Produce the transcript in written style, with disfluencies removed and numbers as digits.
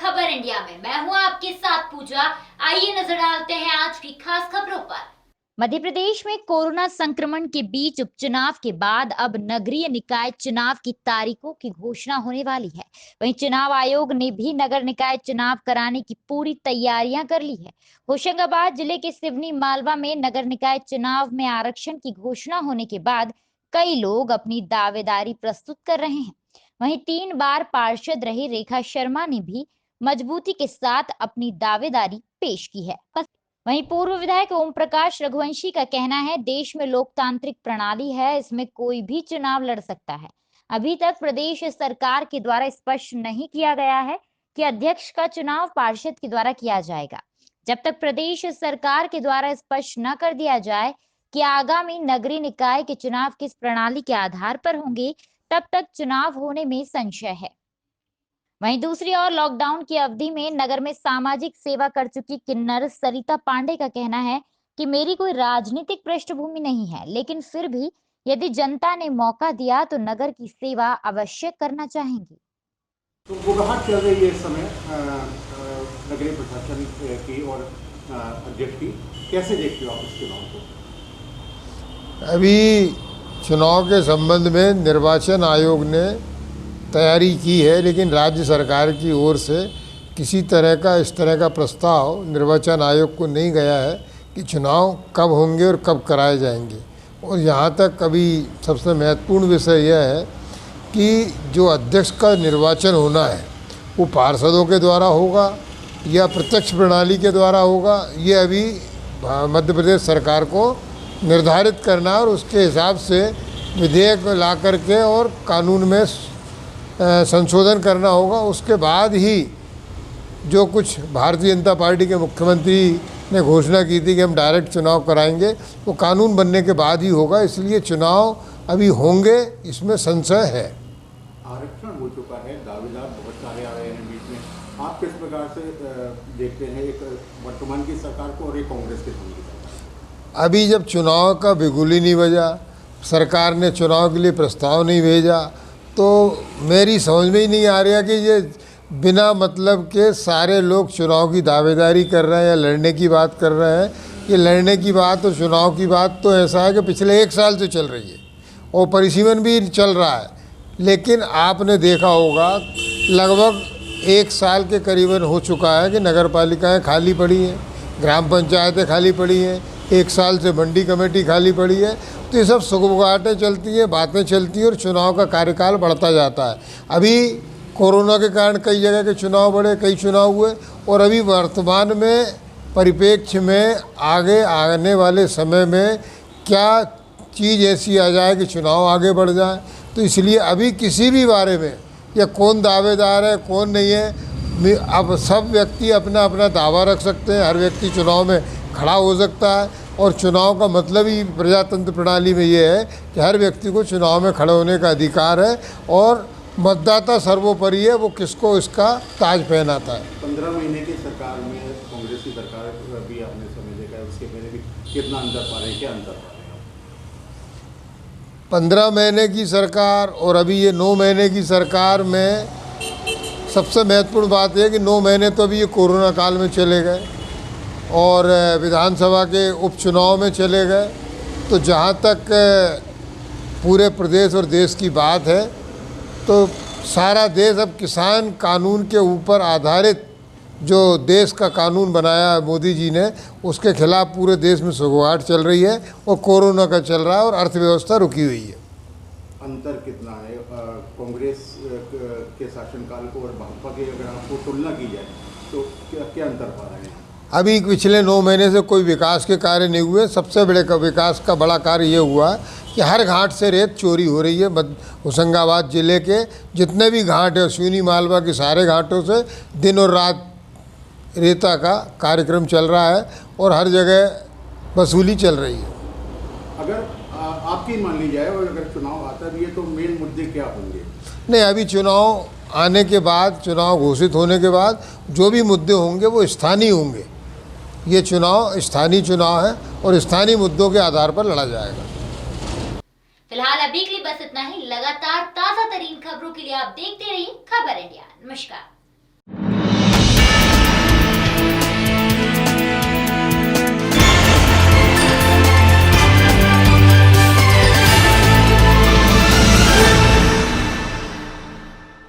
खबर इंडिया में मैं हूं आपके साथ पूजा। आइए नजर डालते हैं आज की खास खबरों पर। मध्य प्रदेश में कोरोना संक्रमण के बीच उपचुनाव के बाद अब नगरीय निकाय चुनाव की तारीखों की घोषणा होने वाली है। वहीं चुनाव आयोग ने भी नगर निकाय चुनाव कराने की पूरी तैयारियां कर ली है। होशंगाबाद जिले के सिवनी मालवा में नगर निकाय चुनाव में आरक्षण की घोषणा होने के बाद कई लोग अपनी दावेदारी प्रस्तुत कर रहे हैं। वहीं 3 बार पार्षद रही रेखा शर्मा ने भी मजबूती के साथ अपनी दावेदारी पेश की है। वहीं पूर्व विधायक ओम प्रकाश रघुवंशी का कहना है, देश में लोकतांत्रिक प्रणाली है, इसमें कोई भी चुनाव लड़ सकता है। अभी तक प्रदेश सरकार के द्वारा स्पष्ट नहीं किया गया है कि अध्यक्ष का चुनाव पार्षद के द्वारा किया जाएगा। जब तक प्रदेश सरकार के द्वारा स्पष्ट न कर दिया जाए कि आगामी नगरीय निकाय के चुनाव किस प्रणाली के आधार पर होंगे, तब तक चुनाव होने में संशय है। वहीं दूसरी ओर लॉकडाउन की अवधि में नगर में सामाजिक सेवा कर चुकी किन्नर सरिता पांडे का कहना है कि मेरी कोई राजनीतिक पृष्ठभूमि नहीं है, लेकिन फिर भी यदि जनता ने मौका दिया तो नगर की सेवा अवश्य करना चाहेंगी। तो घबराहट चल रही है इस समय नगरीय प्रशासन की और अध्यक्ष की, कैसे देखते हो आप इस चुनाव को? अभी चुनाव के संबंध में निर्वाचन आयोग ने तैयारी की है, लेकिन राज्य सरकार की ओर से किसी तरह का इस तरह का प्रस्ताव निर्वाचन आयोग को नहीं गया है कि चुनाव कब होंगे और कब कराए जाएंगे। और यहाँ तक अभी सबसे महत्वपूर्ण विषय यह है कि जो अध्यक्ष का निर्वाचन होना है वो पार्षदों के द्वारा होगा या प्रत्यक्ष प्रणाली के द्वारा होगा, ये अभी मध्य प्रदेश सरकार को निर्धारित करना और उसके हिसाब से विधेयक ला करके और कानून में संशोधन करना होगा। उसके बाद ही जो कुछ भारतीय जनता पार्टी के मुख्यमंत्री ने घोषणा की थी कि हम डायरेक्ट चुनाव कराएंगे, वो कानून बनने के बाद ही होगा। इसलिए चुनाव अभी होंगे, इसमें संशय है। आरक्षण हो चुका है, दावेदार बहुत सारे आ रहे हैं बीच में, आप किस प्रकार से देखते हैं एक वर्तमान की सरकार को और एक कांग्रेस के सामने? अभी जब चुनाव का बिगुल ही नहीं बजा, सरकार ने चुनाव के लिए प्रस्ताव नहीं भेजा, तो मेरी समझ में ही नहीं आ रहा कि ये बिना मतलब के सारे लोग चुनाव की दावेदारी कर रहे हैं या लड़ने की बात कर रहे हैं। ये लड़ने की बात और चुनाव की बात तो ऐसा है कि पिछले 1 साल से चल रही है और परिसीमन भी चल रहा है। लेकिन आपने देखा होगा लगभग 1 साल के करीबन हो चुका है कि नगर पालिकाएँ खाली पड़ी हैं, ग्राम पंचायतें खाली पड़ी हैं, 1 साल से मंडी कमेटी खाली पड़ी है। तो ये सब सुगबुगाहटें चलती हैं, बातें चलती हैं और चुनाव का कार्यकाल बढ़ता जाता है। अभी कोरोना के कारण कई जगह के चुनाव बढ़े, कई चुनाव हुए और अभी वर्तमान में परिप्रेक्ष्य में आगे आने वाले समय में क्या चीज़ ऐसी आ जाए कि चुनाव आगे बढ़ जाए। तो इसलिए अभी किसी भी बारे में या कौन दावेदार है कौन नहीं है, अब सब व्यक्ति अपना अपना दावा रख सकते हैं, हर व्यक्ति चुनाव में खड़ा हो सकता है। और चुनाव का मतलब ही प्रजातंत्र प्रणाली में ये है कि हर व्यक्ति को चुनाव में खड़े होने का अधिकार है और मतदाता सर्वोपरि है, वो किसको इसका ताज पहनाता है। 15 महीने की सरकार में कांग्रेस की सरकार भी आपने समय देखा है, उसके पहले भी कितना अंतर पा रहे हैं, क्या अंतर पा रहे हैं? 15 महीने की सरकार और अभी ये 9 महीने की सरकार में सबसे महत्वपूर्ण बात है कि 9 महीने तो अभी ये कोरोना काल में चले गए और विधानसभा के उपचुनाव में चले गए। तो जहाँ तक पूरे प्रदेश और देश की बात है तो सारा देश अब किसान कानून के ऊपर आधारित जो देश का कानून बनाया है मोदी जी ने, उसके खिलाफ पूरे देश में सुगबुगाहट चल रही है और कोरोना का चल रहा है और अर्थव्यवस्था रुकी हुई है। अंतर कितना है कांग्रेस के शासनकाल को और भाजपा की, अगर आपको तुलना की जाए तो क्या अंतर पा रहे हैं? अभी पिछले 9 महीने से कोई विकास के कार्य नहीं हुए। सबसे बड़े विकास का बड़ा कार्य ये हुआ कि हर घाट से रेत चोरी हो रही है। होशंगाबाद ज़िले के जितने भी घाट है, सिवनी मालवा के सारे घाटों से दिन और रात रेता का कार्यक्रम चल रहा है और हर जगह वसूली चल रही है। अगर आपकी मान ली जाए और अगर चुनाव आता भी है तो मेन मुद्दे क्या होंगे? नहीं, अभी चुनाव आने के बाद, चुनाव घोषित होने के बाद जो भी मुद्दे होंगे वो स्थानीय होंगे। ये चुनाव स्थानीय चुनाव है और स्थानीय मुद्दों के आधार पर लड़ा जाएगा। फिलहाल अभी के लिए बस इतना ही। लगातार ताजा तरीन खबरों के लिए आप देखते रहिए खबर इंडिया। नमस्कार।